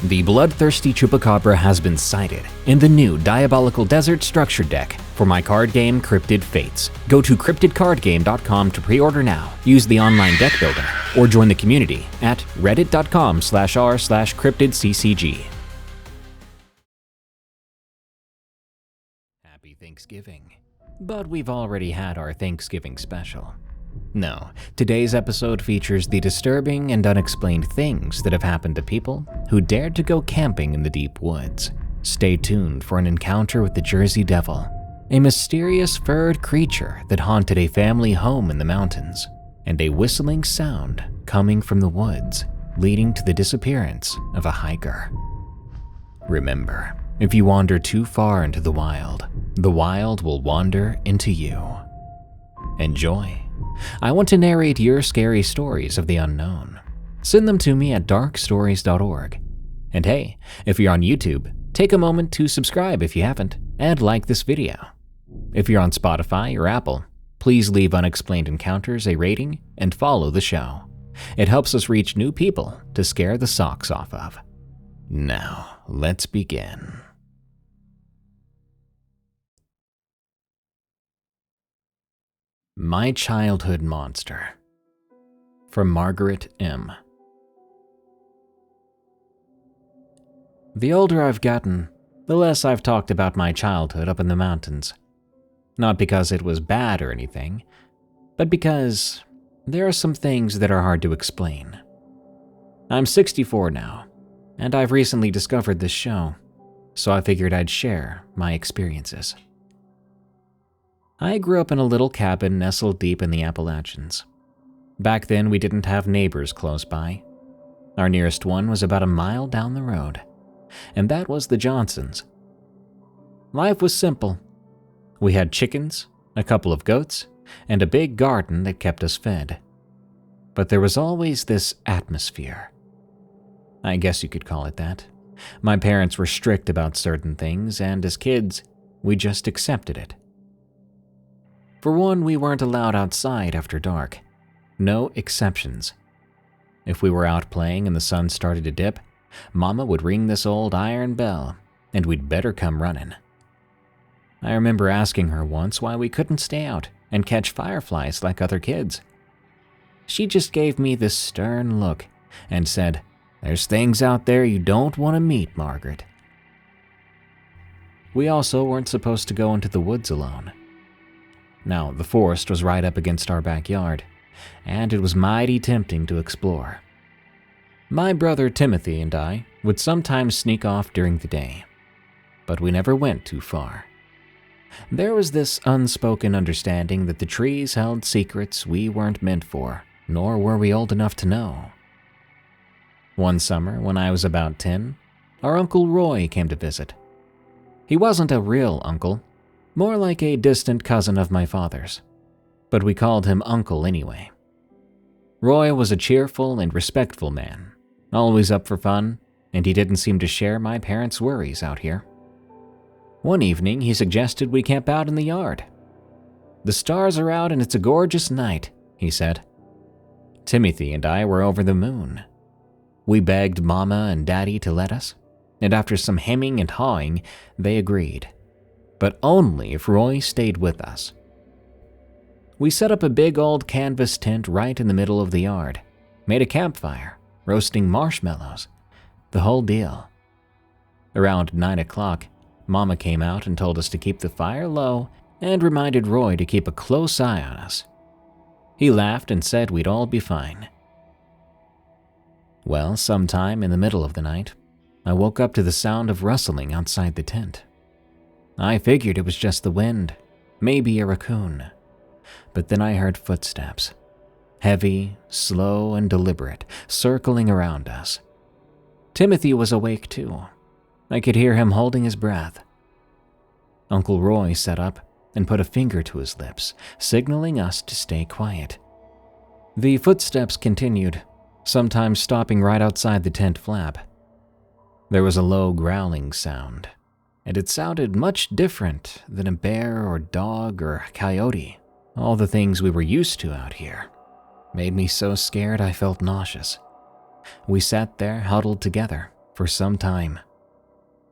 The bloodthirsty chupacabra has been sighted in the new Diabolical Desert structure deck for my card game Cryptid Fates. Go to cryptidcardgame.com to pre-order now, use the online deck builder, or join the community at reddit.com/r/cryptidccg. Happy Thanksgiving. But we've already had our Thanksgiving special. No, today's episode features the disturbing and unexplained things that have happened to people who dared to go camping in the deep woods. Stay tuned for an encounter with the Jersey Devil, a mysterious furred creature that haunted a family home in the mountains, and a whistling sound coming from the woods, leading to the disappearance of a hiker. Remember, if you wander too far into the wild will wander into you. Enjoy. I want to narrate your scary stories of the unknown. Send them to me at darkstories.org. And hey, if you're on YouTube, take a moment to subscribe if you haven't, and like this video. If you're on Spotify or Apple, please leave Unexplained Encounters a rating and follow the show. It helps us reach new people to scare the socks off of. Now, let's begin. My Childhood Monster, from Margaret M. The older I've gotten, the less I've talked about my childhood up in the mountains. Not because it was bad or anything, but because there are some things that are hard to explain. I'm 64 now, and I've recently discovered this show, so I figured I'd share my experiences. I grew up in a little cabin nestled deep in the Appalachians. Back then, we didn't have neighbors close by. Our nearest one was about a mile down the road, and that was the Johnsons. Life was simple. We had chickens, a couple of goats, and a big garden that kept us fed. But there was always this atmosphere. I guess you could call it that. My parents were strict about certain things, and as kids, we just accepted it. For one, we weren't allowed outside after dark. No exceptions. If we were out playing and the sun started to dip, Mama would ring this old iron bell, and we'd better come running. I remember asking her once why we couldn't stay out and catch fireflies like other kids. She just gave me this stern look and said, "There's things out there you don't want to meet, Margaret." We also weren't supposed to go into the woods alone. Now, the forest was right up against our backyard, and it was mighty tempting to explore. My brother Timothy and I would sometimes sneak off during the day, but we never went too far. There was this unspoken understanding that the trees held secrets we weren't meant for, nor were we old enough to know. One summer, when I was about 10, our Uncle Roy came to visit. He wasn't a real uncle, more like a distant cousin of my father's, but we called him Uncle anyway. Roy was a cheerful and respectful man, always up for fun, and he didn't seem to share my parents' worries out here. One evening, he suggested we camp out in the yard. "The stars are out and it's a gorgeous night," he said. Timothy and I were over the moon. We begged Mama and Daddy to let us, and after some hemming and hawing, they agreed. But only if Roy stayed with us. We set up a big old canvas tent right in the middle of the yard, made a campfire, roasting marshmallows, the whole deal. Around 9 o'clock, Mama came out and told us to keep the fire low and reminded Roy to keep a close eye on us. He laughed and said we'd all be fine. Well, sometime in the middle of the night, I woke up to the sound of rustling outside the tent. I figured it was just the wind, maybe a raccoon. But then I heard footsteps, heavy, slow, and deliberate, circling around us. Timothy was awake too. I could hear him holding his breath. Uncle Roy sat up and put a finger to his lips, signaling us to stay quiet. The footsteps continued, sometimes stopping right outside the tent flap. There was a low growling sound, and it sounded much different than a bear or dog or coyote. All the things we were used to out here made me so scared I felt nauseous. We sat there huddled together, for some time.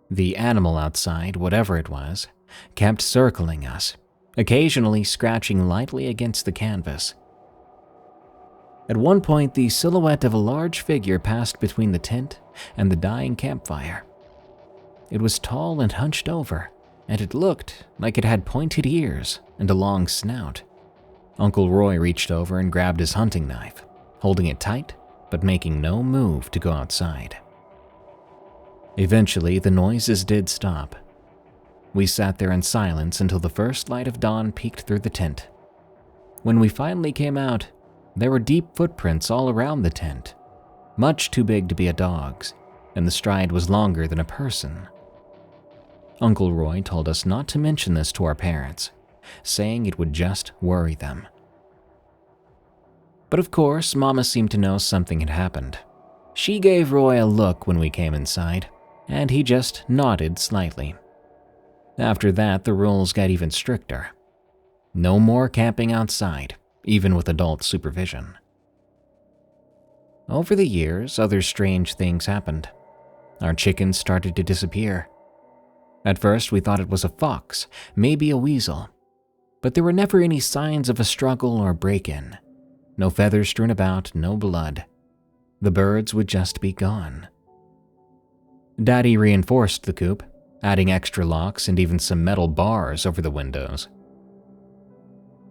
The animal outside, whatever it was, kept circling us, occasionally scratching lightly against the canvas. At one point, the silhouette of a large figure passed between the tent and the dying campfire. It was tall and hunched over, and it looked like it had pointed ears and a long snout. Uncle Roy reached over and grabbed his hunting knife, holding it tight but making no move to go outside. Eventually, the noises did stop. We sat there in silence until the first light of dawn peeked through the tent. When we finally came out, there were deep footprints all around the tent, much too big to be a dog's, and the stride was longer than a person. Uncle Roy told us not to mention this to our parents, saying it would just worry them. But of course, Mama seemed to know something had happened. She gave Roy a look when we came inside, and he just nodded slightly. After that, the rules got even stricter. No more camping outside, even with adult supervision. Over the years, other strange things happened. Our chickens started to disappear. At first, we thought it was a fox, maybe a weasel, but there were never any signs of a struggle or break-in. No feathers strewn about, no blood. The birds would just be gone. Daddy reinforced the coop, adding extra locks and even some metal bars over the windows.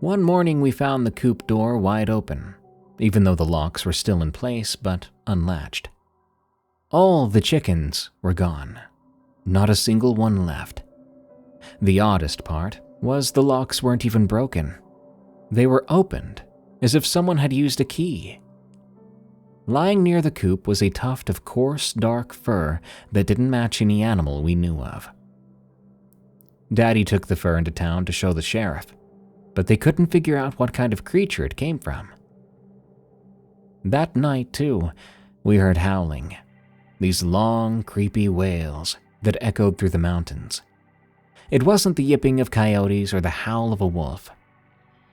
One morning we found the coop door wide open, even though the locks were still in place but unlatched. All the chickens were gone. Not a single one left. The oddest part was the locks weren't even broken. They were opened, as if someone had used a key. Lying near the coop was a tuft of coarse, dark fur that didn't match any animal we knew of. Daddy took the fur into town to show the sheriff, but they couldn't figure out what kind of creature it came from. That night, too, we heard howling, these long, creepy wails that echoed through the mountains. It wasn't the yipping of coyotes or the howl of a wolf.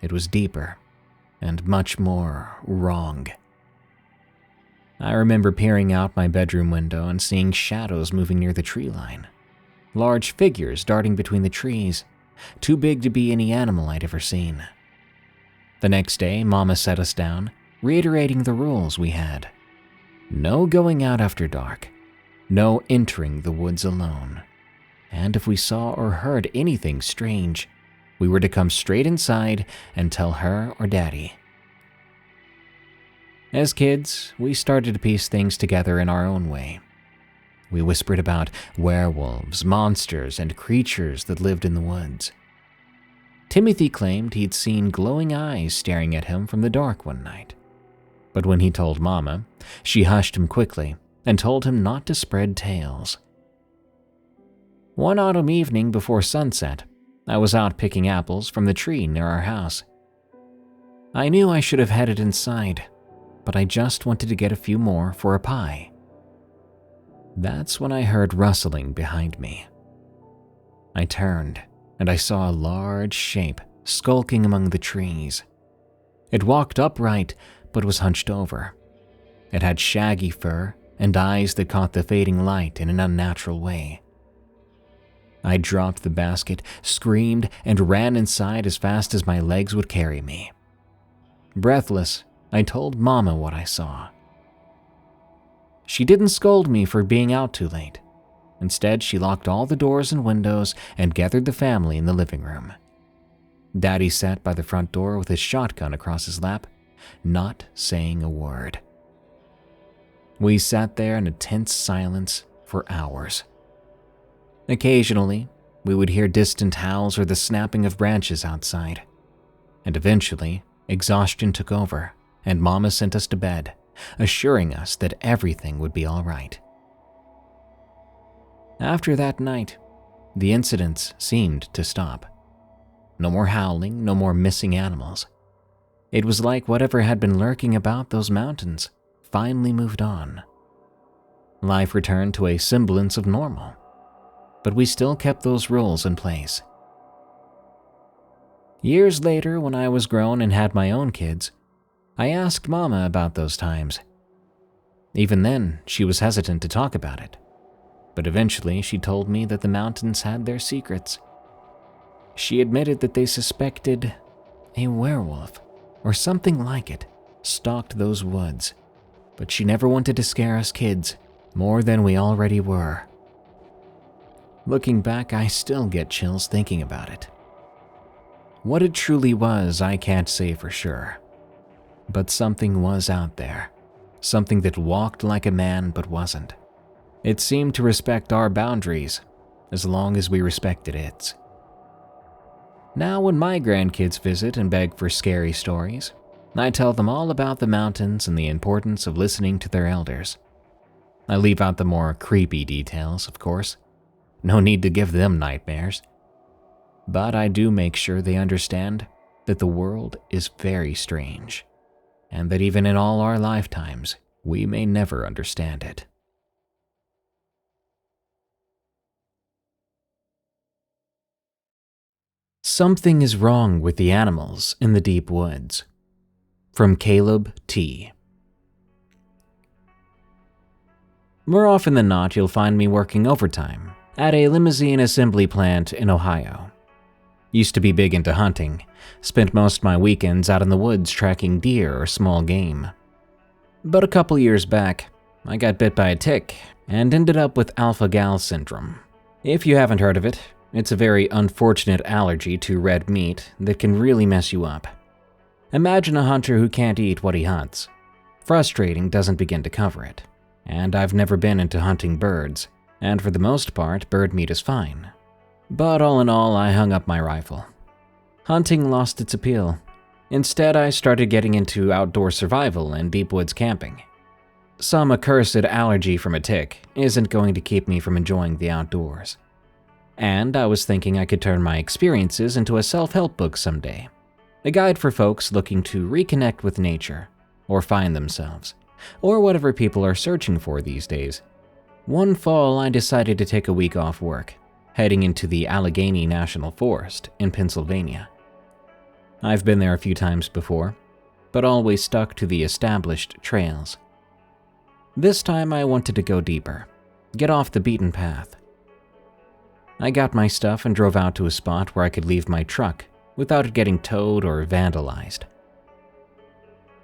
It was deeper and much more wrong. I remember peering out my bedroom window and seeing shadows moving near the tree line. Large figures darting between the trees, too big to be any animal I'd ever seen. The next day, Mama set us down, reiterating the rules we had. No going out after dark. No entering the woods alone. And if we saw or heard anything strange, we were to come straight inside and tell her or Daddy. As kids, we started to piece things together in our own way. We whispered about werewolves, monsters, and creatures that lived in the woods. Timothy claimed he'd seen glowing eyes staring at him from the dark one night. But when he told Mama, she hushed him quickly and told him not to spread tales. One autumn evening before sunset, I was out picking apples from the tree near our house. I knew I should have headed inside, but I just wanted to get a few more for a pie. That's when I heard rustling behind me. I turned, and I saw a large shape skulking among the trees. It walked upright, but was hunched over. It had shaggy fur and eyes that caught the fading light in an unnatural way. I dropped the basket, screamed, and ran inside as fast as my legs would carry me. Breathless, I told Mama what I saw. She didn't scold me for being out too late. Instead, she locked all the doors and windows and gathered the family in the living room. Daddy sat by the front door with his shotgun across his lap, not saying a word. We sat there in a tense silence for hours. Occasionally, we would hear distant howls or the snapping of branches outside. And eventually, exhaustion took over, and Mama sent us to bed, assuring us that everything would be all right. After that night, the incidents seemed to stop. No more howling, no more missing animals. It was like whatever had been lurking about those mountains finally moved on. Life returned to a semblance of normal, but we still kept those rules in place. Years later, when I was grown and had my own kids, I asked Mama about those times. Even then, she was hesitant to talk about it, but eventually she told me that the mountains had their secrets. She admitted that they suspected a werewolf, or something like it, stalked those woods, but she never wanted to scare us kids more than we already were. Looking back, I still get chills thinking about it. What it truly was, I can't say for sure. But something was out there. Something that walked like a man but wasn't. It seemed to respect our boundaries, as long as we respected its. Now when my grandkids visit and beg for scary stories, I tell them all about the mountains and the importance of listening to their elders. I leave out the more creepy details, of course. No need to give them nightmares. But I do make sure they understand that the world is very strange, and that even in all our lifetimes, we may never understand it. Something is wrong with the animals in the deep woods. From Caleb T. More often than not, you'll find me working overtime at a limousine assembly plant in Ohio. Used to be big into hunting, spent most of my weekends out in the woods tracking deer or small game. But a couple years back, I got bit by a tick and ended up with alpha-gal syndrome. If you haven't heard of it, it's a very unfortunate allergy to red meat that can really mess you up. Imagine a hunter who can't eat what he hunts. Frustrating doesn't begin to cover it. And I've never been into hunting birds, and for the most part, bird meat is fine. But all in all, I hung up my rifle. Hunting lost its appeal. Instead, I started getting into outdoor survival and deep woods camping. Some accursed allergy from a tick isn't going to keep me from enjoying the outdoors. And I was thinking I could turn my experiences into a self-help book someday. A guide for folks looking to reconnect with nature, or find themselves, or whatever people are searching for these days. One fall, I decided to take a week off work, heading into the Allegheny National Forest in Pennsylvania. I've been there a few times before, but always stuck to the established trails. This time I wanted to go deeper, get off the beaten path. I got my stuff and drove out to a spot where I could leave my truck without it getting towed or vandalized.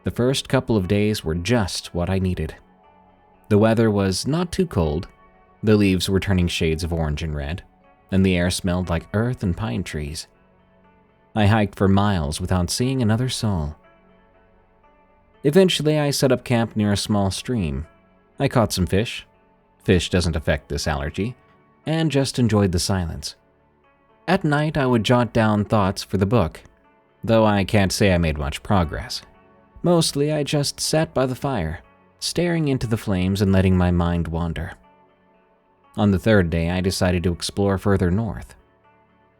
The first couple of days were just what I needed. The weather was not too cold, the leaves were turning shades of orange and red, and the air smelled like earth and pine trees. I hiked for miles without seeing another soul. Eventually, I set up camp near a small stream. I caught some fish. Fish doesn't affect this allergy, and just enjoyed the silence. At night, I would jot down thoughts for the book, though I can't say I made much progress. Mostly, I just sat by the fire, staring into the flames and letting my mind wander. On the third day, I decided to explore further north.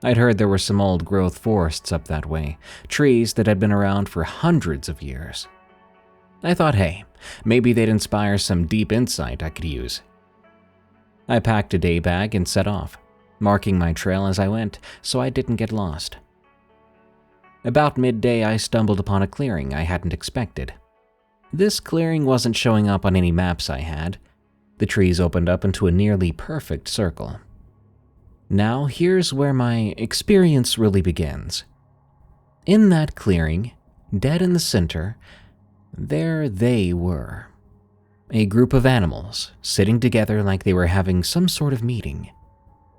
I'd heard there were some old-growth forests up that way, trees that had been around for hundreds of years. I thought, hey, maybe they'd inspire some deep insight I could use. I packed a day bag and set off, marking my trail as I went so I didn't get lost. About midday, I stumbled upon a clearing I hadn't expected. This clearing wasn't showing up on any maps I had. The trees opened up into a nearly perfect circle. Now, here's where my experience really begins. In that clearing, dead in the center, there they were. A group of animals, sitting together like they were having some sort of meeting.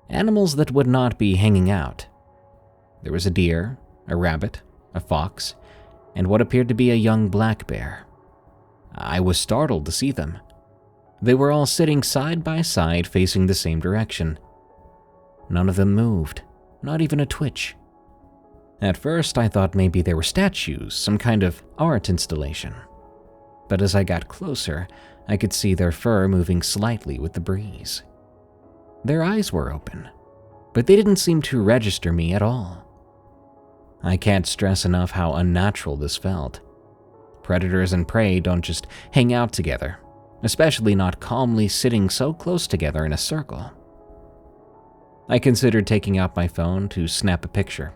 Animals that would not be hanging out. There was a deer, a rabbit, a fox, and what appeared to be a young black bear. I was startled to see them. They were all sitting side by side facing the same direction. None of them moved, not even a twitch. At first, I thought maybe they were statues, some kind of art installation. But as I got closer, I could see their fur moving slightly with the breeze. Their eyes were open, but they didn't seem to register me at all. I can't stress enough how unnatural this felt. Predators and prey don't just hang out together, especially not calmly sitting so close together in a circle. I considered taking out my phone to snap a picture,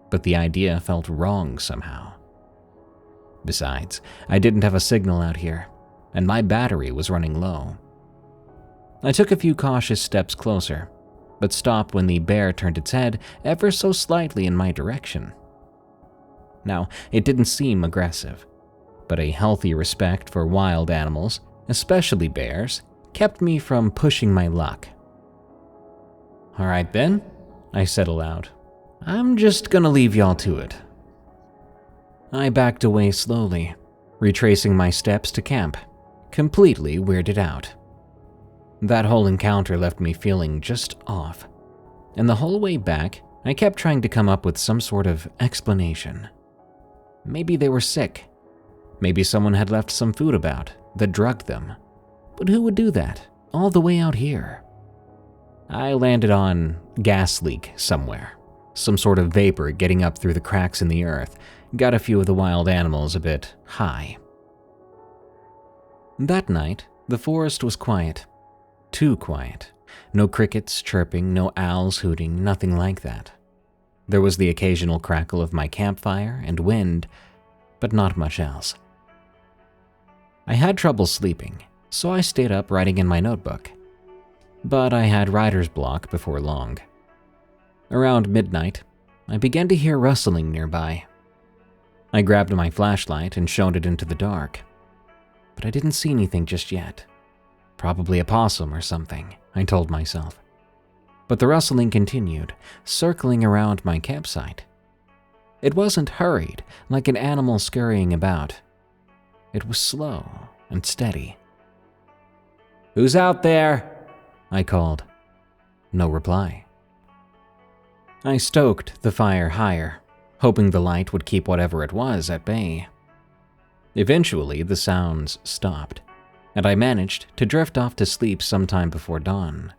but the idea felt wrong somehow. Besides, I didn't have a signal out here, and my battery was running low. I took a few cautious steps closer, but stopped when the bear turned its head ever so slightly in my direction. Now, it didn't seem aggressive, but a healthy respect for wild animals, especially bears, kept me from pushing my luck. "All right then," I said aloud. "I'm just gonna leave y'all to it." I backed away slowly, retracing my steps to camp, completely weirded out. That whole encounter left me feeling just off, and the whole way back, I kept trying to come up with some sort of explanation. Maybe they were sick. Maybe someone had left some food about that drugged them. But who would do that, all the way out here? I landed on gas leak somewhere. Some sort of vapor getting up through the cracks in the earth got a few of the wild animals a bit high. That night, the forest was quiet. Too quiet. No crickets chirping, no owls hooting, nothing like that. There was the occasional crackle of my campfire and wind, but not much else. I had trouble sleeping, so I stayed up writing in my notebook. But I had writer's block before long. Around midnight, I began to hear rustling nearby. I grabbed my flashlight and shone it into the dark, but I didn't see anything just yet. Probably a possum or something, I told myself. But the rustling continued, circling around my campsite. It wasn't hurried, like an animal scurrying about. It was slow and steady. "Who's out there?" I called. No reply. I stoked the fire higher, hoping the light would keep whatever it was at bay. Eventually, the sounds stopped, and I managed to drift off to sleep sometime before dawn.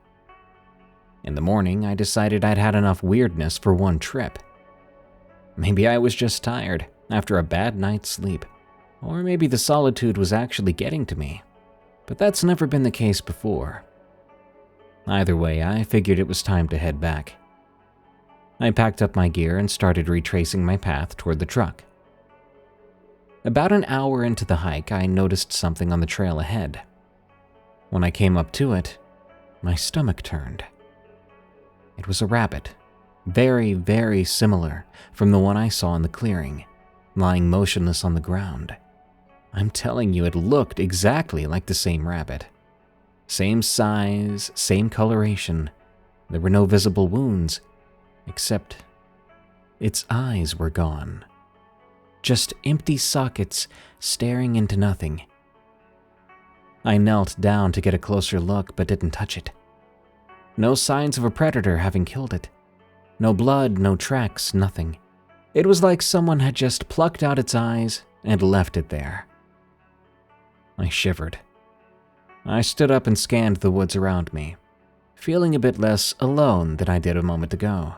In the morning, I decided I'd had enough weirdness for one trip. Maybe I was just tired after a bad night's sleep, or maybe the solitude was actually getting to me, but that's never been the case before. Either way, I figured it was time to head back. I packed up my gear and started retracing my path toward the truck. About an hour into the hike, I noticed something on the trail ahead. When I came up to it, my stomach turned. It was a rabbit, very, very similar from the one I saw in the clearing, lying motionless on the ground. I'm telling you, it looked exactly like the same rabbit. Same size, same coloration. There were no visible wounds, except its eyes were gone. Just empty sockets staring into nothing. I knelt down to get a closer look, but didn't touch it. No signs of a predator having killed it. No blood, no tracks, nothing. It was like someone had just plucked out its eyes and left it there. I shivered. I stood up and scanned the woods around me, feeling a bit less alone than I did a moment ago.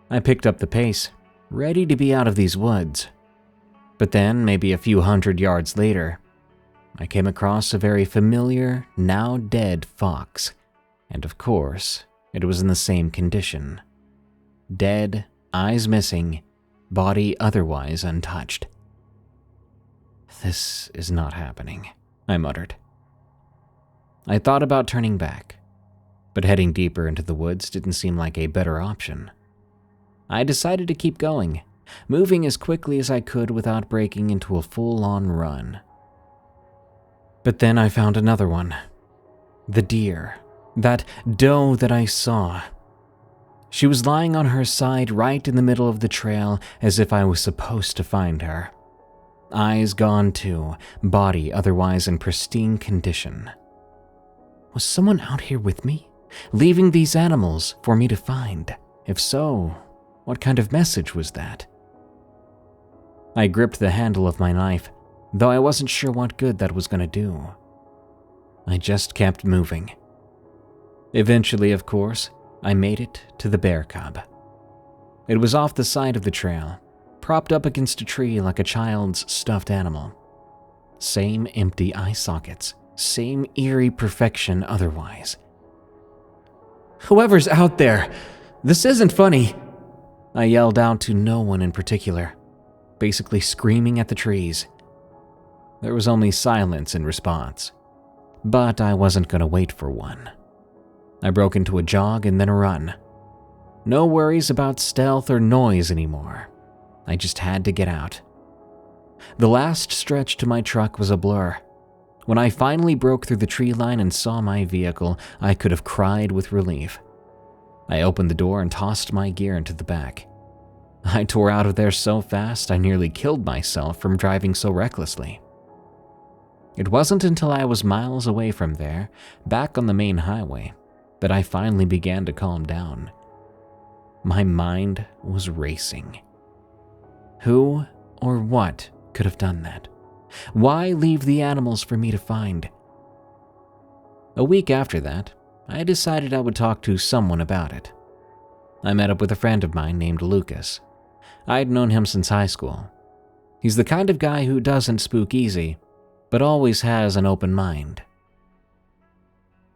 I picked up the pace, ready to be out of these woods. But then, maybe a few hundred yards later, I came across a very familiar, now dead fox, and of course, it was in the same condition. Dead, eyes missing, body otherwise untouched. "This is not happening," I muttered. I thought about turning back, but heading deeper into the woods didn't seem like a better option. I decided to keep going, moving as quickly as I could without breaking into a full-on run. But then I found another one. The deer. That doe that I saw. She was lying on her side right in the middle of the trail as if I was supposed to find her. Eyes gone too, body otherwise in pristine condition. Was someone out here with me, leaving these animals for me to find? If so, what kind of message was that? I gripped the handle of my knife, though I wasn't sure what good that was going to do. I just kept moving. Eventually, of course, I made it to the bear cub. It was off the side of the trail, propped up against a tree like a child's stuffed animal. Same empty eye sockets, same eerie perfection otherwise. "Whoever's out there, this isn't funny," I yelled out to no one in particular, basically screaming at the trees. There was only silence in response. But I wasn't going to wait for one. I broke into a jog and then a run. No worries about stealth or noise anymore. I just had to get out. The last stretch to my truck was a blur. When I finally broke through the tree line and saw my vehicle, I could have cried with relief. I opened the door and tossed my gear into the back. I tore out of there so fast I nearly killed myself from driving so recklessly. It wasn't until I was miles away from there, back on the main highway, that I finally began to calm down. My mind was racing. Who or what could have done that? Why leave the animals for me to find? A week after that, I decided I would talk to someone about it. I met up with a friend of mine named Lucas. I'd known him since high school. He's the kind of guy who doesn't spook easy, but always has an open mind.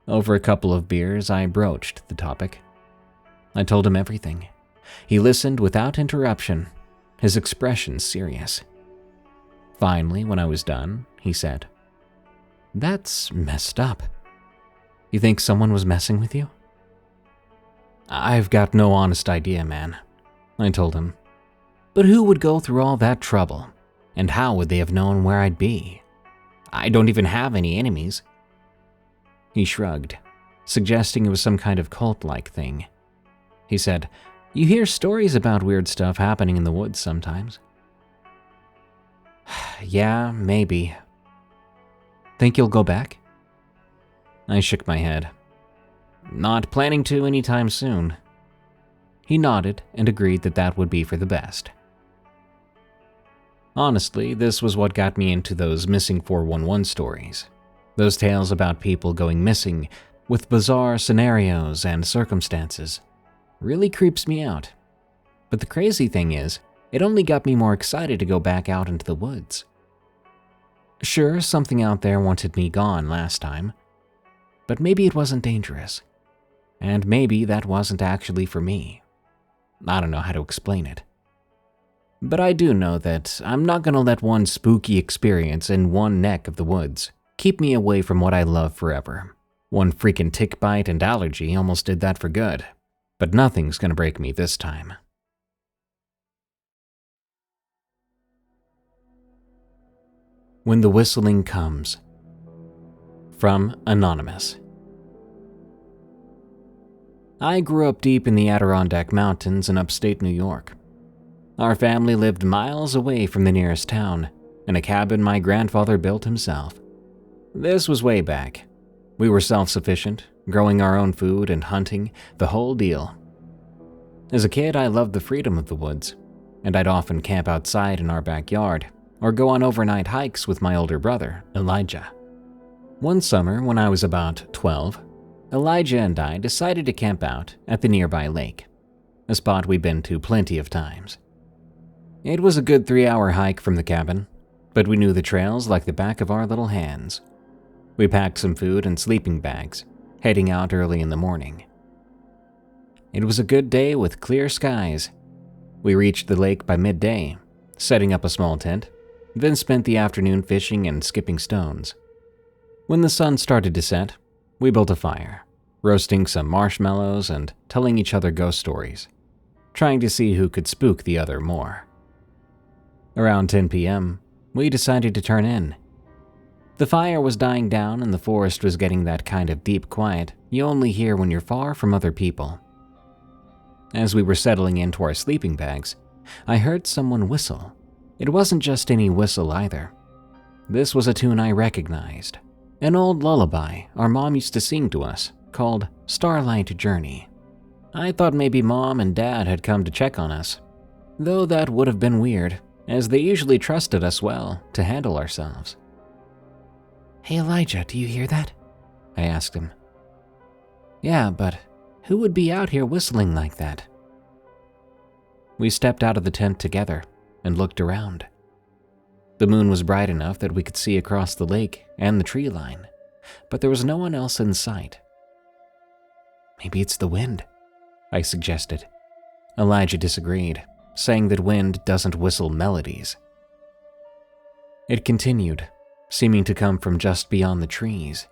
Over a couple of beers, I broached the topic. I told him everything. He listened without interruption, his expression serious. Finally, when I was done, he said, "That's messed up. You think someone was messing with you?" "I've got no honest idea, man," I told him. "But who would go through all that trouble? And how would they have known where I'd be? I don't even have any enemies." He shrugged, suggesting it was some kind of cult-like thing. He said, "You hear stories about weird stuff happening in the woods sometimes." "Yeah, maybe." "Think you'll go back?" I shook my head. "Not planning to anytime soon." He nodded and agreed that that would be for the best. Honestly, this was what got me into those missing 411 stories. Those tales about people going missing with bizarre scenarios and circumstances really creeps me out. But the crazy thing is, it only got me more excited to go back out into the woods. Sure, something out there wanted me gone last time, but maybe it wasn't dangerous. And maybe that wasn't actually for me. I don't know how to explain it. But I do know that I'm not gonna let one spooky experience in one neck of the woods keep me away from what I love forever. One freaking tick bite and allergy almost did that for good, but nothing's gonna break me this time. When the Whistling Comes. From Anonymous. I grew up deep in the Adirondack Mountains in upstate New York. Our family lived miles away from the nearest town, in a cabin my grandfather built himself. This was way back. We were self-sufficient, growing our own food and hunting, the whole deal. As a kid, I loved the freedom of the woods, and I'd often camp outside in our backyard, or go on overnight hikes with my older brother, Elijah. One summer, when I was about 12, Elijah and I decided to camp out at the nearby lake, a spot we'd been to plenty of times. It was a good 3-hour hike from the cabin, but we knew the trails like the back of our little hands. We packed some food and sleeping bags, heading out early in the morning. It was a good day with clear skies. We reached the lake by midday, setting up a small tent, then spent the afternoon fishing and skipping stones. When the sun started to set, we built a fire, roasting some marshmallows and telling each other ghost stories, trying to see who could spook the other more. Around 10 p.m., we decided to turn in. The fire was dying down and the forest was getting that kind of deep quiet you only hear when you're far from other people. As we were settling into our sleeping bags, I heard someone whistle. It wasn't just any whistle either. This was a tune I recognized. An old lullaby our mom used to sing to us, called Starlight Journey. I thought maybe Mom and Dad had come to check on us, though that would have been weird, as they usually trusted us well to handle ourselves. "Hey Elijah, do you hear that?" I asked him. "Yeah, but who would be out here whistling like that?" We stepped out of the tent together and looked around. The moon was bright enough that we could see across the lake and the tree line, but there was no one else in sight. "Maybe it's the wind," I suggested. Elijah disagreed, saying that wind doesn't whistle melodies. It continued, seeming to come from just beyond the trees.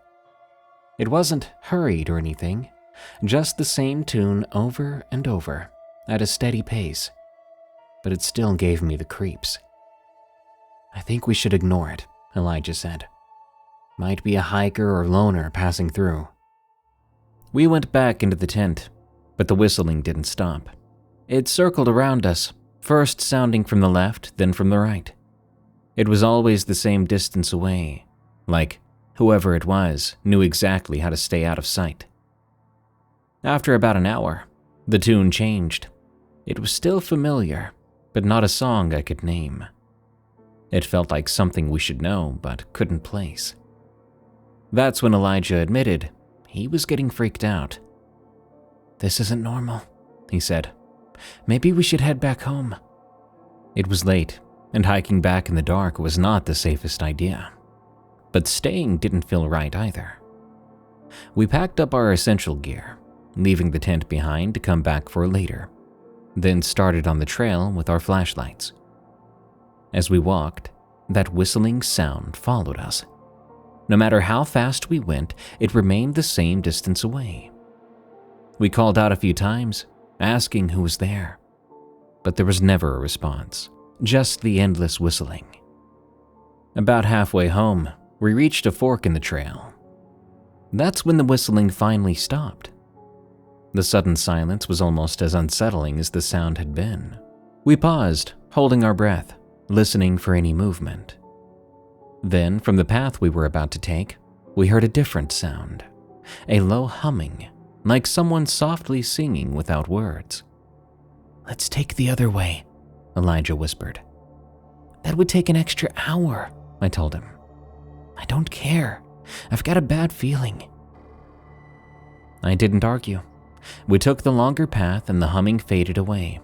It wasn't hurried or anything, just the same tune over and over, at a steady pace, but it still gave me the creeps. "I think we should ignore it," Elijah said. "Might be a hiker or loner passing through." We went back into the tent, but the whistling didn't stop. It circled around us, first sounding from the left, then from the right. It was always the same distance away, like whoever it was knew exactly how to stay out of sight. After about an hour, the tune changed. It was still familiar, but not a song I could name. It felt like something we should know, but couldn't place. That's when Elijah admitted he was getting freaked out. "This isn't normal," he said. "Maybe we should head back home." It was late, and hiking back in the dark was not the safest idea. But staying didn't feel right either. We packed up our essential gear, leaving the tent behind to come back for later, then started on the trail with our flashlights. As we walked, that whistling sound followed us. No matter how fast we went, it remained the same distance away. We called out a few times, asking who was there, but there was never a response, just the endless whistling. About halfway home, we reached a fork in the trail. That's when the whistling finally stopped. The sudden silence was almost as unsettling as the sound had been. We paused, holding our breath, listening for any movement. Then, from the path we were about to take, we heard a different sound, a low humming, like someone softly singing without words. "Let's take the other way," Elijah whispered. "That would take an extra hour," I told him. "I don't care. I've got a bad feeling." I didn't argue. We took the longer path and the humming faded away.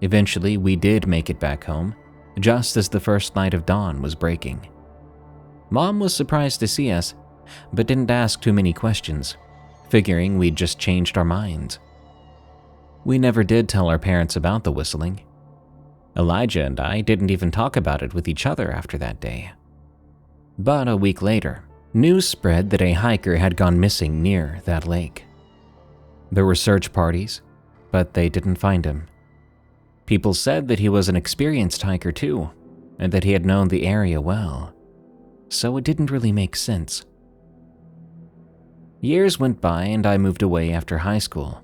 Eventually, we did make it back home, just as the first light of dawn was breaking. Mom was surprised to see us, but didn't ask too many questions, figuring we'd just changed our minds. We never did tell our parents about the whistling. Elijah and I didn't even talk about it with each other after that day. But a week later, news spread that a hiker had gone missing near that lake. There were search parties, but they didn't find him. People said that he was an experienced hiker too, and that he had known the area well, so it didn't really make sense. Years went by and I moved away after high school.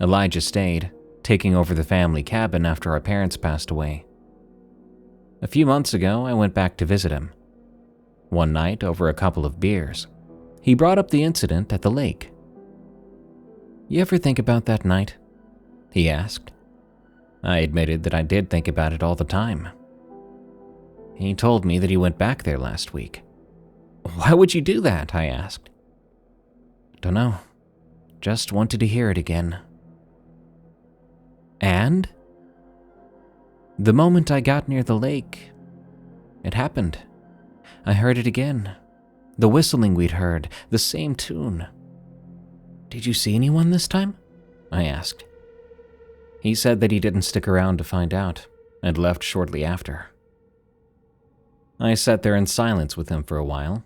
Elijah stayed, taking over the family cabin after our parents passed away. A few months ago, I went back to visit him. One night, over a couple of beers, he brought up the incident at the lake. "You ever think about that night?" he asked. I admitted that I did think about it all the time. He told me that he went back there last week. "Why would you do that?" I asked. "Dunno. Just wanted to hear it again." And? The moment I got near the lake, it happened. I heard it again. The whistling we'd heard, the same tune. "Did you see anyone this time?" I asked. He said that he didn't stick around to find out, and left shortly after. I sat there in silence with him for a while,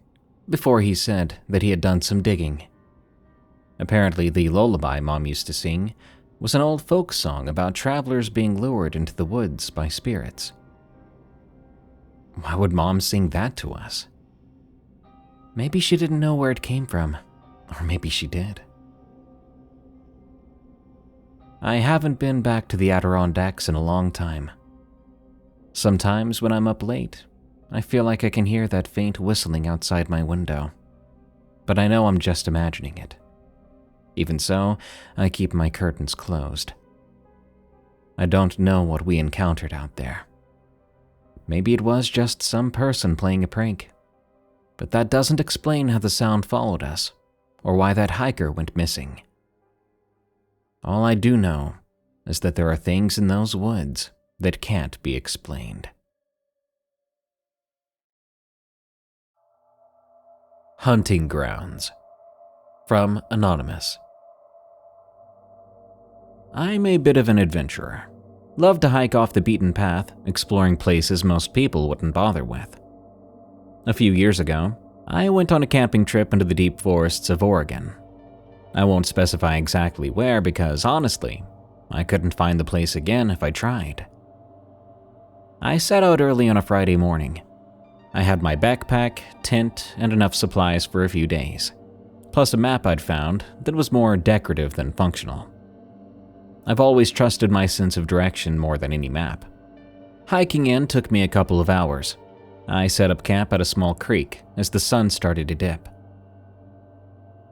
before he said that he had done some digging. Apparently, the lullaby Mom used to sing was an old folk song about travelers being lured into the woods by spirits. Why would Mom sing that to us? Maybe she didn't know where it came from, or maybe she did. I haven't been back to the Adirondacks in a long time. Sometimes when I'm up late, I feel like I can hear that faint whistling outside my window, but I know I'm just imagining it. Even so, I keep my curtains closed. I don't know what we encountered out there. Maybe it was just some person playing a prank, but that doesn't explain how the sound followed us, or why that hiker went missing. All I do know is that there are things in those woods that can't be explained. Hunting Grounds. From Anonymous. I'm a bit of an adventurer. Love to hike off the beaten path, exploring places most people wouldn't bother with. A few years ago, I went on a camping trip into the deep forests of Oregon. I won't specify exactly where because, honestly, I couldn't find the place again if I tried. I set out early on a Friday morning. I had my backpack, tent, and enough supplies for a few days, plus a map I'd found that was more decorative than functional. I've always trusted my sense of direction more than any map. Hiking in took me a couple of hours. I set up camp at a small creek as the sun started to dip.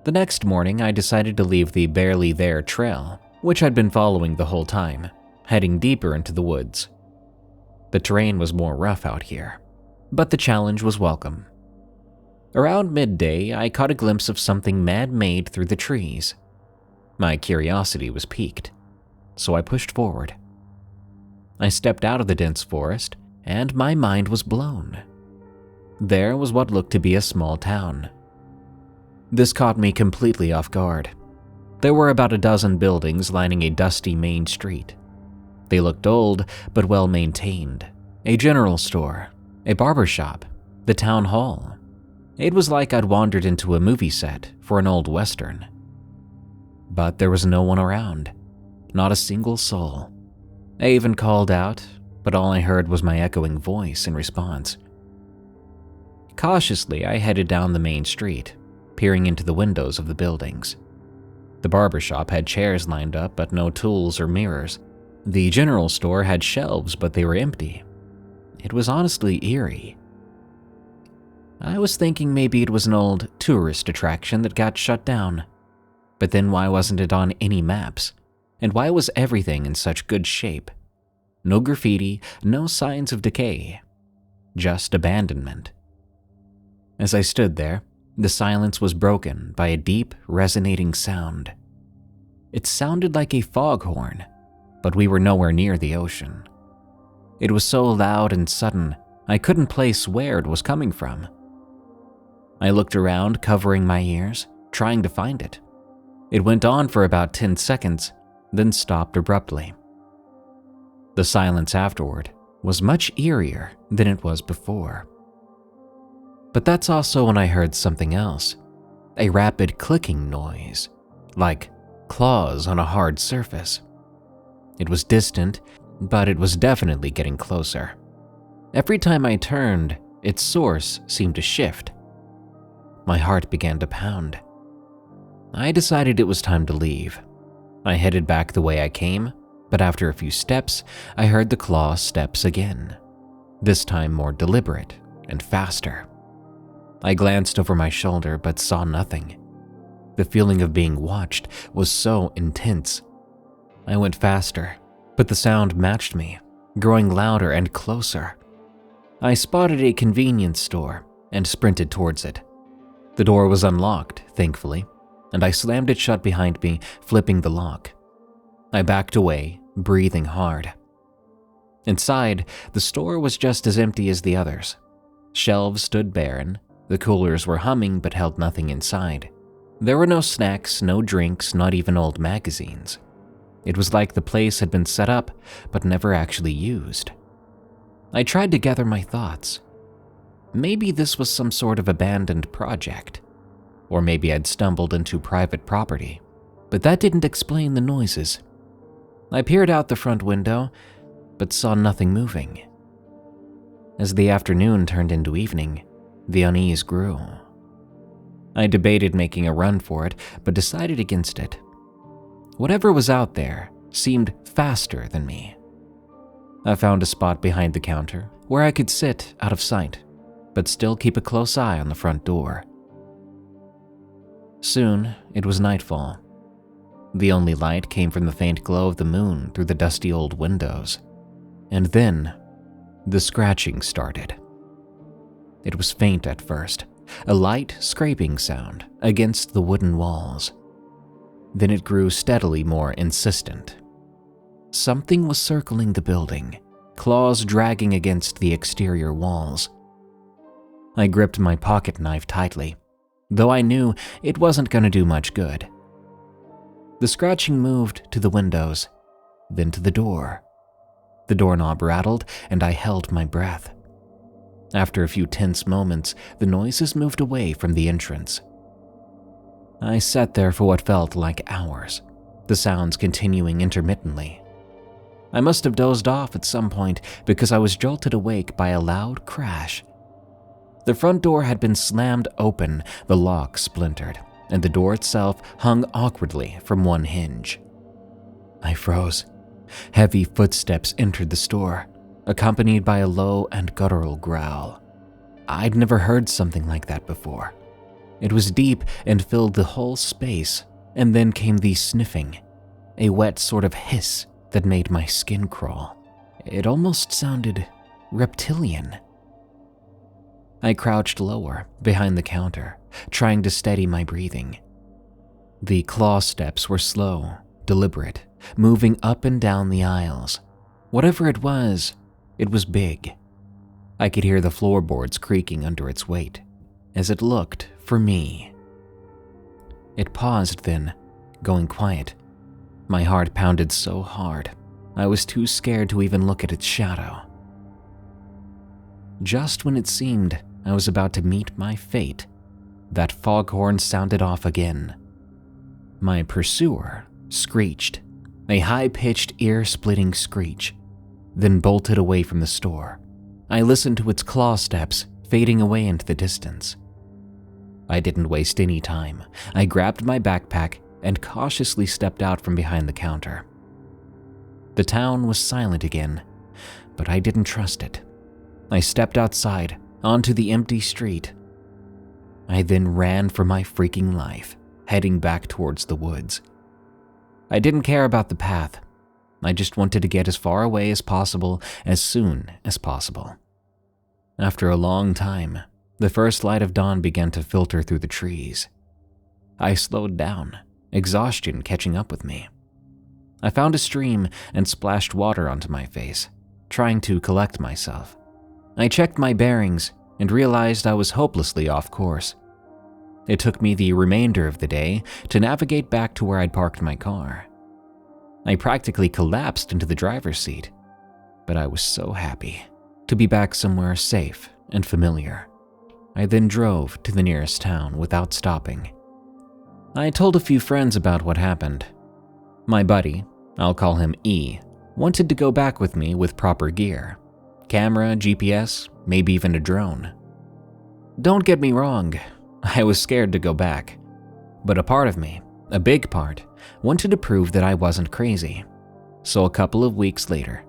The next morning, I decided to leave the Barely There trail, which I'd been following the whole time, heading deeper into the woods. The terrain was more rough out here, but the challenge was welcome. Around midday, I caught a glimpse of something man-made through the trees. My curiosity was piqued, so I pushed forward. I stepped out of the dense forest, and my mind was blown. There was what looked to be a small town. This caught me completely off guard. There were about a dozen buildings lining a dusty main street. They looked old, but well maintained. A general store, a barber shop, the town hall. It was like I'd wandered into a movie set for an old western. But there was no one around, not a single soul. I even called out, but all I heard was my echoing voice in response. Cautiously, I headed down the main street, peering into the windows of the buildings. The barber shop had chairs lined up, but no tools or mirrors. The general store had shelves, but they were empty. It was honestly eerie. I was thinking maybe it was an old tourist attraction that got shut down. But then why wasn't it on any maps? And why was everything in such good shape? No graffiti, no signs of decay. Just abandonment. As I stood there, the silence was broken by a deep, resonating sound. It sounded like a foghorn, but we were nowhere near the ocean. It was so loud and sudden, I couldn't place where it was coming from. I looked around, covering my ears, trying to find it. It went on for about 10 seconds, then stopped abruptly. The silence afterward was much eerier than it was before. But that's also when I heard something else, a rapid clicking noise, like claws on a hard surface. It was distant, but it was definitely getting closer. Every time I turned, its source seemed to shift. My heart began to pound. I decided it was time to leave. I headed back the way I came, but after a few steps, I heard the claw steps again, this time more deliberate and faster. I glanced over my shoulder but saw nothing. The feeling of being watched was so intense. I went faster, but the sound matched me, growing louder and closer. I spotted a convenience store and sprinted towards it. The door was unlocked, thankfully, and I slammed it shut behind me, flipping the lock. I backed away, breathing hard. Inside, the store was just as empty as the others. Shelves stood barren, the coolers were humming but held nothing inside. There were no snacks, no drinks, not even old magazines. It was like the place had been set up but never actually used. I tried to gather my thoughts. Maybe this was some sort of abandoned project. Or maybe I'd stumbled into private property. But that didn't explain the noises. I peered out the front window, but saw nothing moving. As the afternoon turned into evening, the unease grew. I debated making a run for it, but decided against it. Whatever was out there seemed faster than me. I found a spot behind the counter where I could sit out of sight, but still keep a close eye on the front door. Soon, it was nightfall. The only light came from the faint glow of the moon through the dusty old windows. And then, the scratching started. It was faint at first, a light scraping sound against the wooden walls. Then it grew steadily more insistent. Something was circling the building, claws dragging against the exterior walls. I gripped my pocket knife tightly, though I knew it wasn't going to do much good. The scratching moved to the windows, then to the door. The doorknob rattled, and I held my breath. After a few tense moments, the noises moved away from the entrance. I sat there for what felt like hours, the sounds continuing intermittently. I must have dozed off at some point because I was jolted awake by a loud crash. The front door had been slammed open, the lock splintered, and the door itself hung awkwardly from one hinge. I froze. Heavy footsteps entered the store, accompanied by a low and guttural growl. I'd never heard something like that before. It was deep and filled the whole space, and then came the sniffing, a wet sort of hiss that made my skin crawl. It almost sounded reptilian. I crouched lower, behind the counter, trying to steady my breathing. The claw steps were slow, deliberate, moving up and down the aisles. Whatever it was big. I could hear the floorboards creaking under its weight, as it looked for me. It paused then, going quiet. My heart pounded so hard, I was too scared to even look at its shadow. Just when it seemed I was about to meet my fate, that foghorn sounded off again. My pursuer screeched, a high-pitched, ear-splitting screech, then bolted away from the store. I listened to its claw steps fading away into the distance. I didn't waste any time. I grabbed my backpack and cautiously stepped out from behind the counter. The town was silent again, but I didn't trust it. I stepped outside, onto the empty street. I then ran for my freaking life, heading back towards the woods. I didn't care about the path. I just wanted to get as far away as possible, as soon as possible. After a long time, the first light of dawn began to filter through the trees. I slowed down, exhaustion catching up with me. I found a stream and splashed water onto my face, trying to collect myself. I checked my bearings and realized I was hopelessly off course. It took me the remainder of the day to navigate back to where I'd parked my car. I practically collapsed into the driver's seat, but I was so happy to be back somewhere safe and familiar. I then drove to the nearest town without stopping. I told a few friends about what happened. My buddy, I'll call him E, wanted to go back with me with proper gear. Camera, GPS, maybe even a drone. Don't get me wrong, I was scared to go back. But a part of me, a big part, wanted to prove that I wasn't crazy. So a couple of weeks later,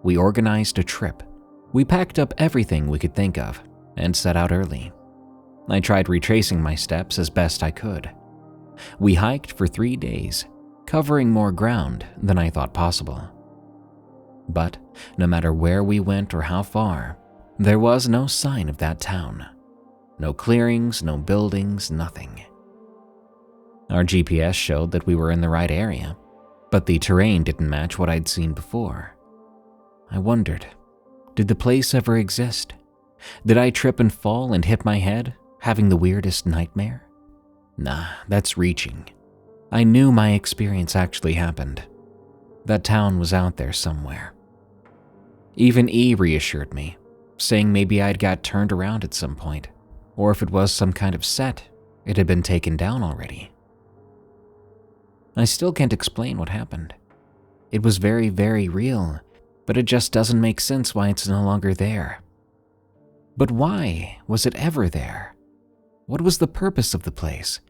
we organized a trip. We packed up everything we could think of and set out early. I tried retracing my steps as best I could. We hiked for 3 days, covering more ground than I thought possible. But no matter where we went or how far, there was no sign of that town. No clearings, no buildings, nothing. Our GPS showed that we were in the right area, but the terrain didn't match what I'd seen before. I wondered, did the place ever exist? Did I trip and fall and hit my head, having the weirdest nightmare? Nah, that's reaching. I knew my experience actually happened. That town was out there somewhere. Even E reassured me, saying maybe I'd got turned around at some point, or if it was some kind of set, it had been taken down already. I still can't explain what happened. It was very, very real, but it just doesn't make sense why it's no longer there. But why was it ever there? What was the purpose of the place?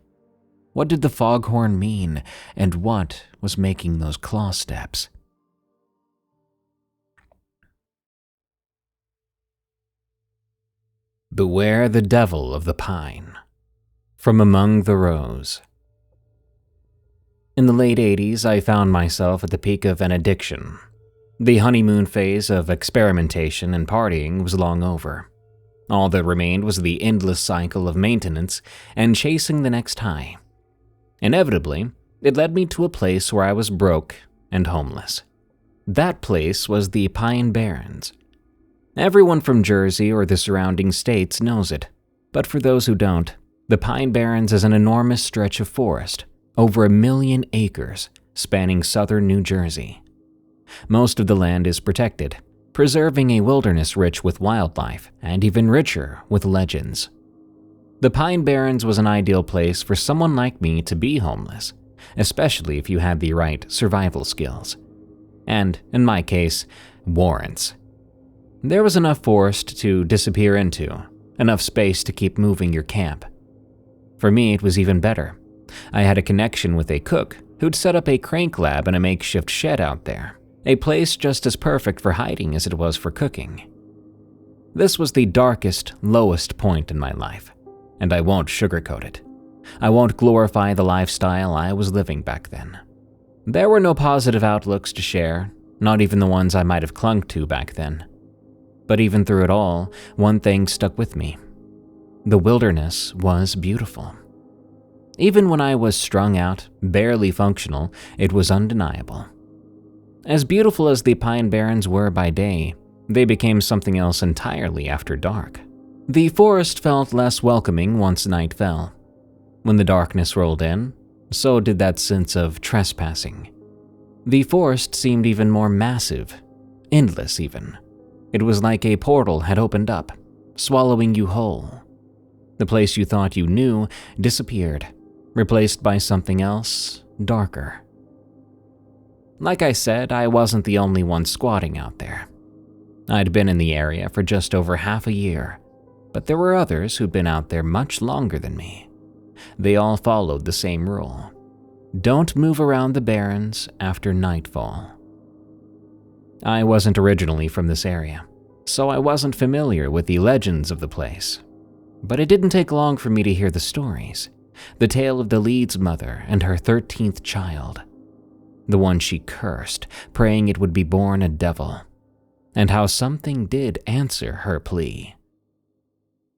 What did the foghorn mean, and what was making those claw steps? Beware the Devil of the Pine. From AmongTheRows. In the late 80s, I found myself at the peak of an addiction. The honeymoon phase of experimentation and partying was long over. All that remained was the endless cycle of maintenance and chasing the next high. Inevitably, it led me to a place where I was broke and homeless. That place was the Pine Barrens. Everyone from Jersey or the surrounding states knows it, but for those who don't, the Pine Barrens is an enormous stretch of forest, over 1 million acres, spanning southern New Jersey. Most of the land is protected, preserving a wilderness rich with wildlife and even richer with legends. The Pine Barrens was an ideal place for someone like me to be homeless, especially if you had the right survival skills. And, in my case, warrants. There was enough forest to disappear into, enough space to keep moving your camp. For me, it was even better. I had a connection with a cook who'd set up a crank lab in a makeshift shed out there, a place just as perfect for hiding as it was for cooking. This was the darkest, lowest point in my life, and I won't sugarcoat it. I won't glorify the lifestyle I was living back then. There were no positive outlooks to share, not even the ones I might have clung to back then. But even through it all, one thing stuck with me. The wilderness was beautiful. Even when I was strung out, barely functional, it was undeniable. As beautiful as the Pine Barrens were by day, they became something else entirely after dark. The forest felt less welcoming once night fell. When the darkness rolled in, so did that sense of trespassing. The forest seemed even more massive, endless even. It was like a portal had opened up, swallowing you whole. The place you thought you knew disappeared, replaced by something else, darker. Like I said, I wasn't the only one squatting out there. I'd been in the area for just over half a year, but there were others who'd been out there much longer than me. They all followed the same rule. Don't move around the barrens after nightfall. I wasn't originally from this area, so I wasn't familiar with the legends of the place. But it didn't take long for me to hear the stories. The tale of the Leeds mother and her 13th child. The one she cursed, praying it would be born a devil. And how something did answer her plea.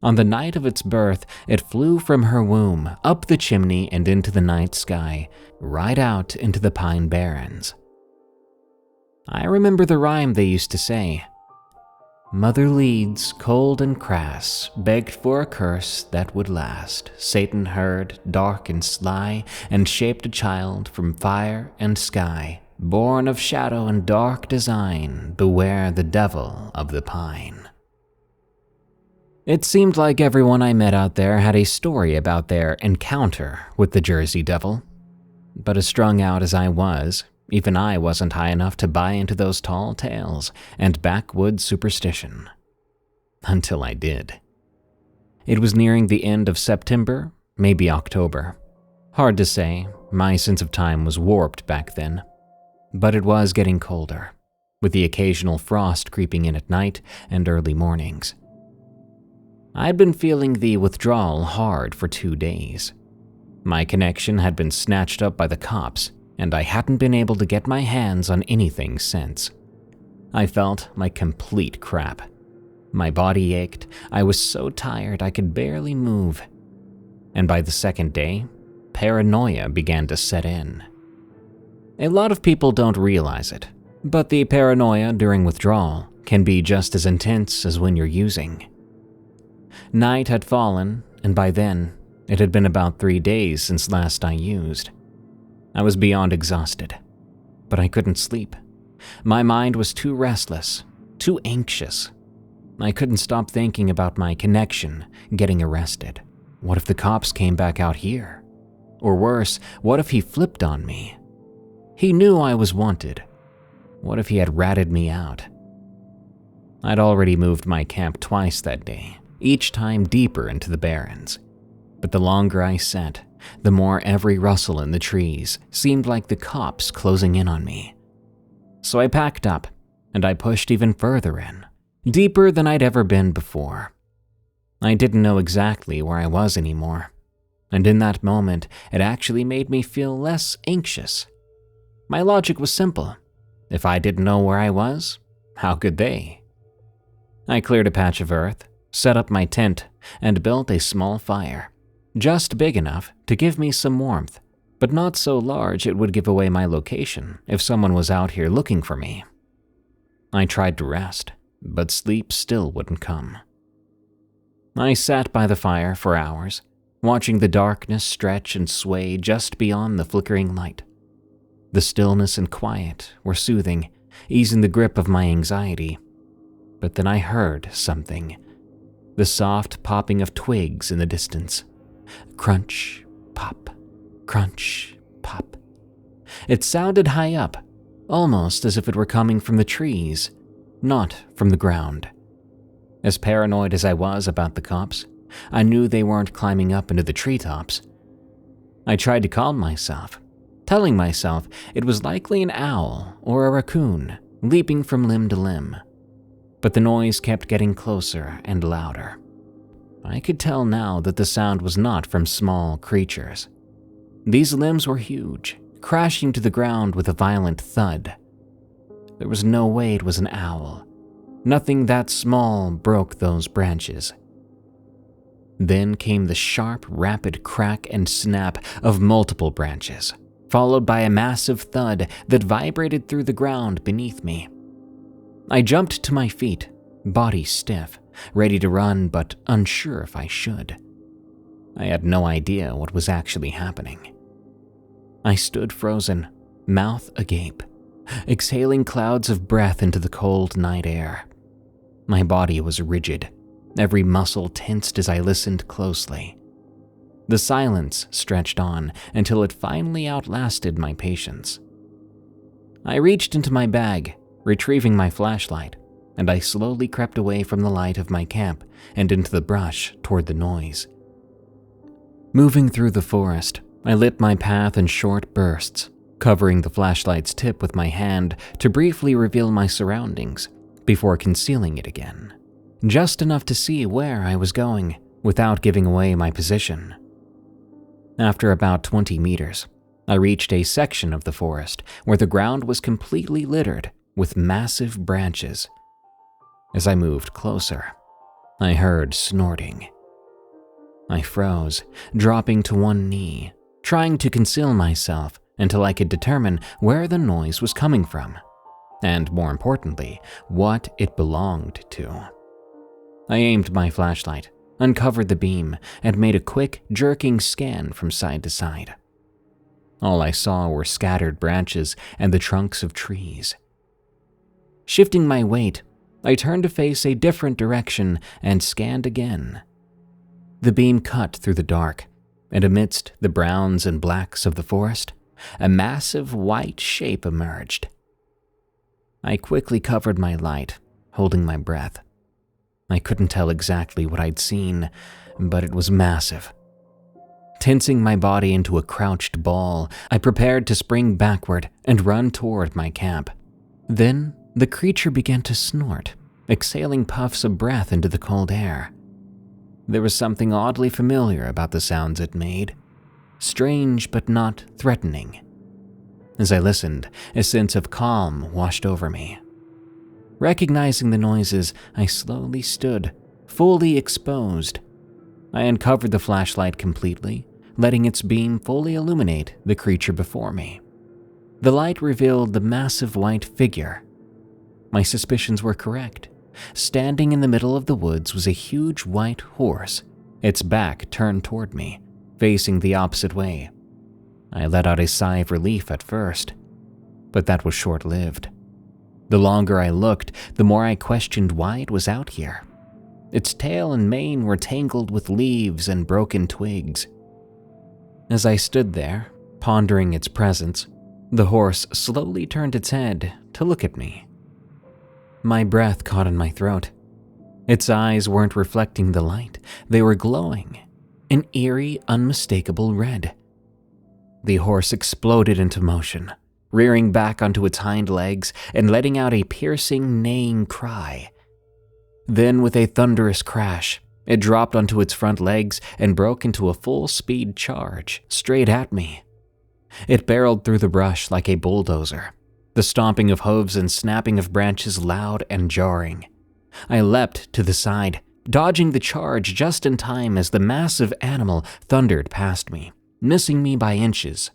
On the night of its birth, it flew from her womb, up the chimney and into the night sky, right out into the Pine Barrens. I remember the rhyme they used to say. Mother Leeds, cold and crass, begged for a curse that would last. Satan heard, dark and sly, and shaped a child from fire and sky. Born of shadow and dark design, beware the devil of the pine. It seemed like everyone I met out there had a story about their encounter with the Jersey Devil. But as strung out as I was, even I wasn't high enough to buy into those tall tales and backwoods superstition. Until I did. It was nearing the end of September, maybe October. Hard to say, my sense of time was warped back then. But it was getting colder, with the occasional frost creeping in at night and early mornings. I'd been feeling the withdrawal hard for 2 days. My connection had been snatched up by the cops, and I hadn't been able to get my hands on anything since. I felt like complete crap. My body ached, I was so tired I could barely move. And by the second day, paranoia began to set in. A lot of people don't realize it, but the paranoia during withdrawal can be just as intense as when you're using. Night had fallen, and by then, it had been about 3 days since last I used. I was beyond exhausted, but I couldn't sleep. My mind was too restless, too anxious. I couldn't stop thinking about my connection getting arrested. What if the cops came back out here? Or worse, what if he flipped on me? He knew I was wanted. What if he had ratted me out? I'd already moved my camp twice that day, each time deeper into the barrens. But the longer I sat, the more every rustle in the trees seemed like the cops closing in on me. So I packed up, and I pushed even further in, deeper than I'd ever been before. I didn't know exactly where I was anymore, and in that moment, it actually made me feel less anxious. My logic was simple. If I didn't know where I was, how could they? I cleared a patch of earth, set up my tent, and built a small fire, just big enough to give me some warmth, but not so large it would give away my location if someone was out here looking for me. I tried to rest, but sleep still wouldn't come. I sat by the fire for hours, watching the darkness stretch and sway just beyond the flickering light. The stillness and quiet were soothing, easing the grip of my anxiety, but then I heard something. The soft popping of twigs in the distance. Crunch, pop, crunch, pop. It sounded high up, almost as if it were coming from the trees, not from the ground. As paranoid as I was about the cops, I knew they weren't climbing up into the treetops. I tried to calm myself, telling myself it was likely an owl or a raccoon leaping from limb to limb. But the noise kept getting closer and louder. I could tell now that the sound was not from small creatures. These limbs were huge, crashing to the ground with a violent thud. There was no way it was an owl. Nothing that small broke those branches. Then came the sharp, rapid crack and snap of multiple branches, followed by a massive thud that vibrated through the ground beneath me. I jumped to my feet, body stiff, ready to run but unsure if I should. I had no idea what was actually happening. I stood frozen, mouth agape, exhaling clouds of breath into the cold night air. My body was rigid, every muscle tensed as I listened closely. The silence stretched on until it finally outlasted my patience. I reached into my bag, retrieving my flashlight, and I slowly crept away from the light of my camp and into the brush toward the noise. Moving through the forest, I lit my path in short bursts, covering the flashlight's tip with my hand to briefly reveal my surroundings before concealing it again, just enough to see where I was going without giving away my position. After about 20 meters, I reached a section of the forest where the ground was completely littered with massive branches. As I moved closer, I heard snorting. I froze, dropping to one knee, trying to conceal myself until I could determine where the noise was coming from, and more importantly, what it belonged to. I aimed my flashlight, uncovered the beam, and made a quick, jerking scan from side to side. All I saw were scattered branches and the trunks of trees. Shifting my weight, I turned to face a different direction and scanned again. The beam cut through the dark, and amidst the browns and blacks of the forest, a massive white shape emerged. I quickly covered my light, holding my breath. I couldn't tell exactly what I'd seen, but it was massive. Tensing my body into a crouched ball, I prepared to spring backward and run toward my camp. Then, the creature began to snort, exhaling puffs of breath into the cold air. There was something oddly familiar about the sounds it made, strange but not threatening. As I listened, a sense of calm washed over me. Recognizing the noises, I slowly stood, fully exposed. I uncovered the flashlight completely, letting its beam fully illuminate the creature before me. The light revealed the massive white figure. My suspicions were correct. Standing in the middle of the woods was a huge white horse, its back turned toward me, facing the opposite way. I let out a sigh of relief at first, but that was short-lived. The longer I looked, the more I questioned why it was out here. Its tail and mane were tangled with leaves and broken twigs. As I stood there, pondering its presence, the horse slowly turned its head to look at me. My breath caught in my throat. Its eyes weren't reflecting the light, they were glowing, an eerie, unmistakable red. The horse exploded into motion, rearing back onto its hind legs and letting out a piercing, neighing cry. Then, with a thunderous crash, it dropped onto its front legs and broke into a full-speed charge straight at me. It barreled through the brush like a bulldozer, the stomping of hooves and snapping of branches loud and jarring. I leapt to the side, dodging the charge just in time as the massive animal thundered past me, missing me by inches.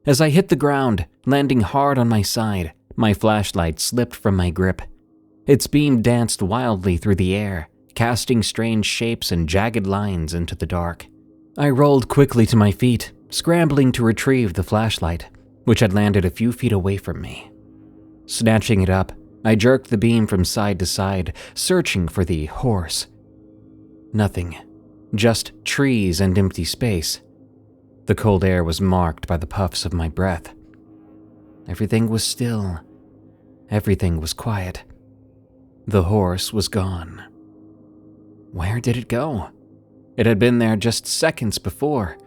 As I hit the ground, landing hard on my side, my flashlight slipped from my grip. Its beam danced wildly through the air, casting strange shapes and jagged lines into the dark. I rolled quickly to my feet, scrambling to retrieve the flashlight, which had landed a few feet away from me. Snatching it up, I jerked the beam from side to side, searching for the horse. Nothing. Just trees and empty space. The cold air was marked by the puffs of my breath. Everything was still. Everything was quiet. The horse was gone. Where did it go? It had been there just seconds before.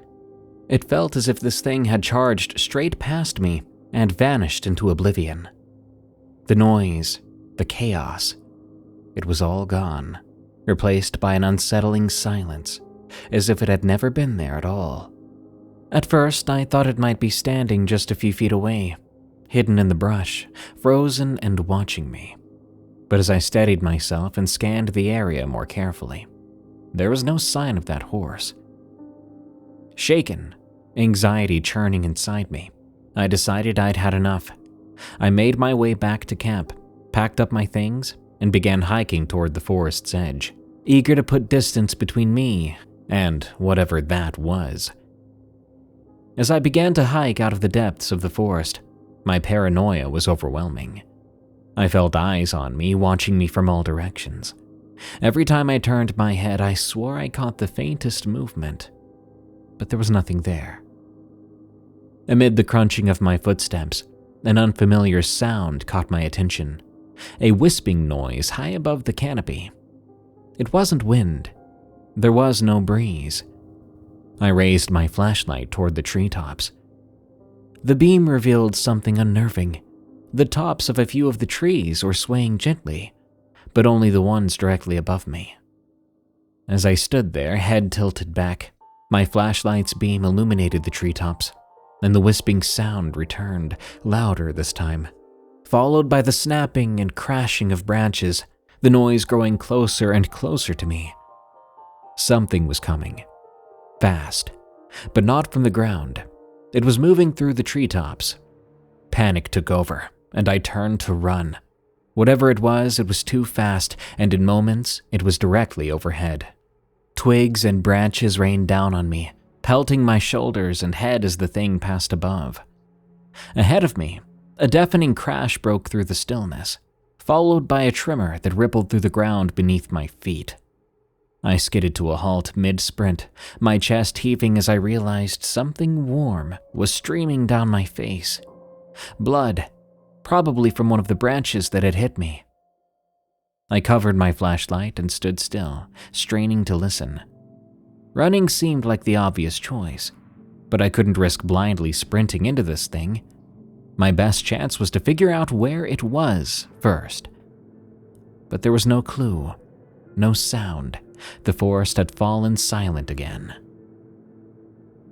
It felt as if this thing had charged straight past me and vanished into oblivion. The noise, the chaos, it was all gone, replaced by an unsettling silence, as if it had never been there at all. At first, I thought it might be standing just a few feet away, hidden in the brush, frozen and watching me. But as I steadied myself and scanned the area more carefully, there was no sign of that horse. Shaken, anxiety churning inside me, I decided I'd had enough. I made my way back to camp, packed up my things, and began hiking toward the forest's edge, eager to put distance between me and whatever that was. As I began to hike out of the depths of the forest, my paranoia was overwhelming. I felt eyes on me, watching me from all directions. Every time I turned my head, I swore I caught the faintest movement, but there was nothing there. Amid the crunching of my footsteps, an unfamiliar sound caught my attention, a wisping noise high above the canopy. It wasn't wind. There was no breeze. I raised my flashlight toward the treetops. The beam revealed something unnerving. The tops of a few of the trees were swaying gently, but only the ones directly above me. As I stood there, head tilted back, my flashlight's beam illuminated the treetops, and the wisping sound returned, louder this time, followed by the snapping and crashing of branches, the noise growing closer and closer to me. Something was coming. Fast, but not from the ground. It was moving through the treetops. Panic took over, and I turned to run. Whatever it was too fast, and in moments, it was directly overhead. Twigs and branches rained down on me, pelting my shoulders and head as the thing passed above. Ahead of me, a deafening crash broke through the stillness, followed by a tremor that rippled through the ground beneath my feet. I skidded to a halt mid-sprint, my chest heaving as I realized something warm was streaming down my face. Blood, probably from one of the branches that had hit me. I covered my flashlight and stood still, straining to listen. Running seemed like the obvious choice, but I couldn't risk blindly sprinting into this thing. My best chance was to figure out where it was first. But there was no clue, no sound. The forest had fallen silent again.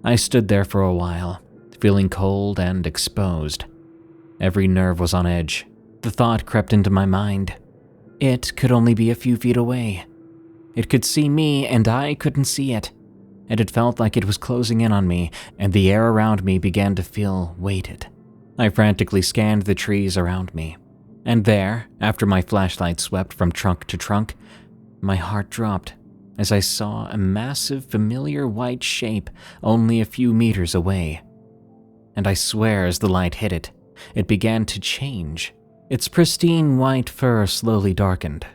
I stood there for a while, feeling cold and exposed. Every nerve was on edge. The thought crept into my mind. It could only be a few feet away. It could see me and I couldn't see it. And it felt like it was closing in on me, and the air around me began to feel weighted. I frantically scanned the trees around me. And there, after my flashlight swept from trunk to trunk, my heart dropped as I saw a massive, familiar white shape only a few meters away. And I swear as the light hit it, it began to change. Its pristine white fur slowly darkened,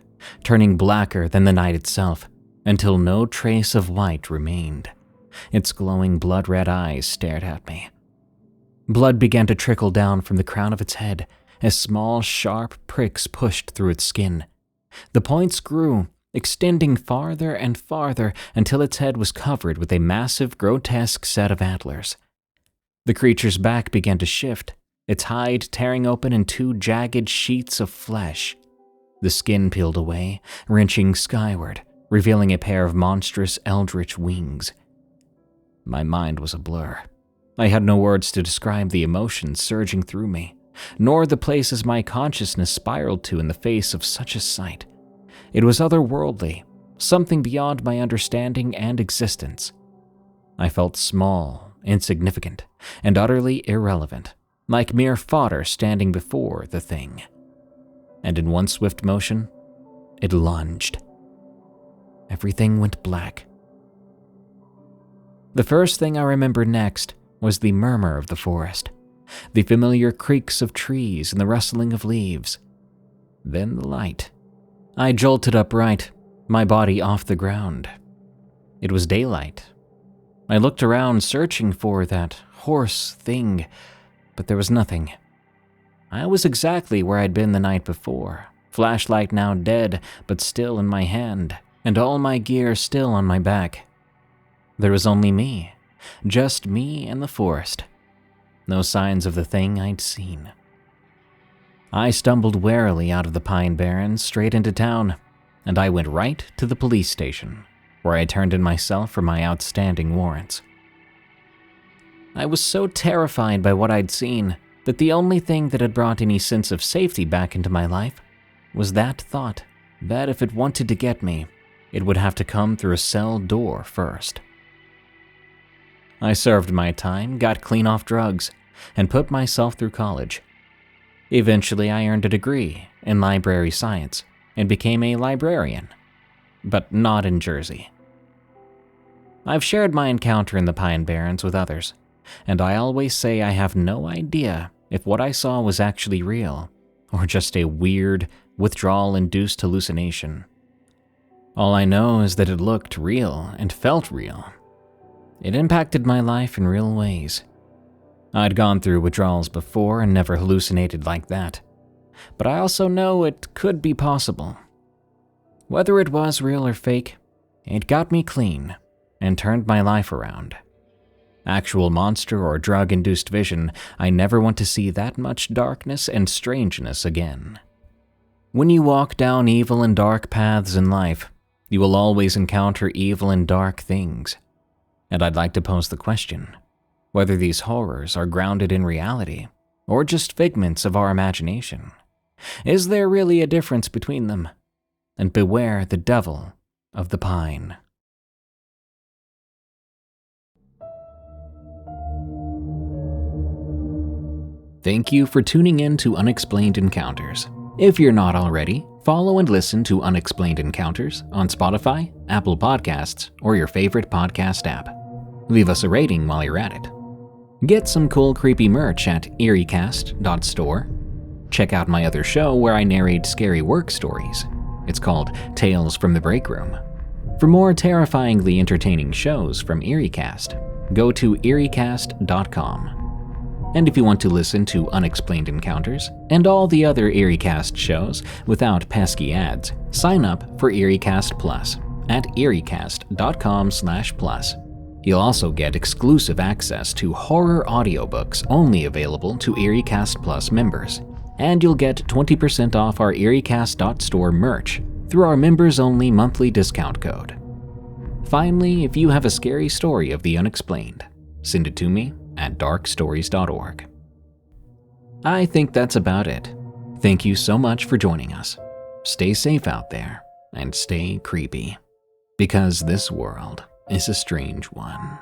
turning blacker than the night itself, until no trace of white remained. Its glowing blood-red eyes stared at me. Blood began to trickle down from the crown of its head as small, sharp pricks pushed through its skin. The points grew, extending farther and farther until its head was covered with a massive, grotesque set of antlers. The creature's back began to shift, its hide tearing open in two jagged sheets of flesh. The skin peeled away, wrenching skyward, revealing a pair of monstrous eldritch wings. My mind was a blur. I had no words to describe the emotions surging through me, nor the places my consciousness spiraled to in the face of such a sight. It was otherworldly, something beyond my understanding and existence. I felt small, insignificant, and utterly irrelevant, like mere fodder standing before the thing. And in one swift motion, it lunged. Everything went black. The first thing I remember next was the murmur of the forest, the familiar creaks of trees and the rustling of leaves. then the light. I jolted upright, my body off the ground. It was daylight. I looked around searching for that horse thing, but there was nothing. I was exactly where I'd been the night before, flashlight now dead but still in my hand, and all my gear still on my back. There was only me, just me and the forest. No signs of the thing I'd seen. I stumbled warily out of the Pine Barrens straight into town, and I went right to the police station, where I turned in myself for my outstanding warrants. I was so terrified by what I'd seen that the only thing that had brought any sense of safety back into my life was that thought that if it wanted to get me, it would have to come through a cell door first. I served my time, got clean off drugs, and put myself through college. Eventually, I earned a degree in library science and became a librarian, but not in Jersey. I've shared my encounter in the Pine Barrens with others, and I always say I have no idea if what I saw was actually real or just a weird, withdrawal-induced hallucination. All I know is that it looked real and felt real. It impacted my life in real ways. I'd gone through withdrawals before and never hallucinated like that, but I also know it could be possible. Whether it was real or fake, it got me clean and turned my life around. Actual monster or drug-induced vision, I never want to see that much darkness and strangeness again. When you walk down evil and dark paths in life, you will always encounter evil and dark things. And I'd like to pose the question, whether these horrors are grounded in reality or just figments of our imagination. Is there really a difference between them? And beware the devil of the pine. Thank you for tuning in to Unexplained Encounters. If you're not already, follow and listen to Unexplained Encounters on Spotify, Apple Podcasts, or your favorite podcast app. Leave us a rating while you're at it. Get some cool creepy merch at eeriecast.store. Check out my other show where I narrate scary work stories. It's called Tales from the Break Room. For more terrifyingly entertaining shows from EerieCast, go to eeriecast.com. And if you want to listen to Unexplained Encounters and all the other EerieCast shows without pesky ads, sign up for EerieCast Plus at eeriecast.com/plus. You'll also get exclusive access to horror audiobooks only available to EerieCast Plus members. And you'll get 20% off our EerieCast.store merch through our members-only monthly discount code. Finally, if you have a scary story of the unexplained, send it to me at darkstories.org. I think that's about it. Thank you so much for joining us. Stay safe out there and stay creepy, because this world is a strange one.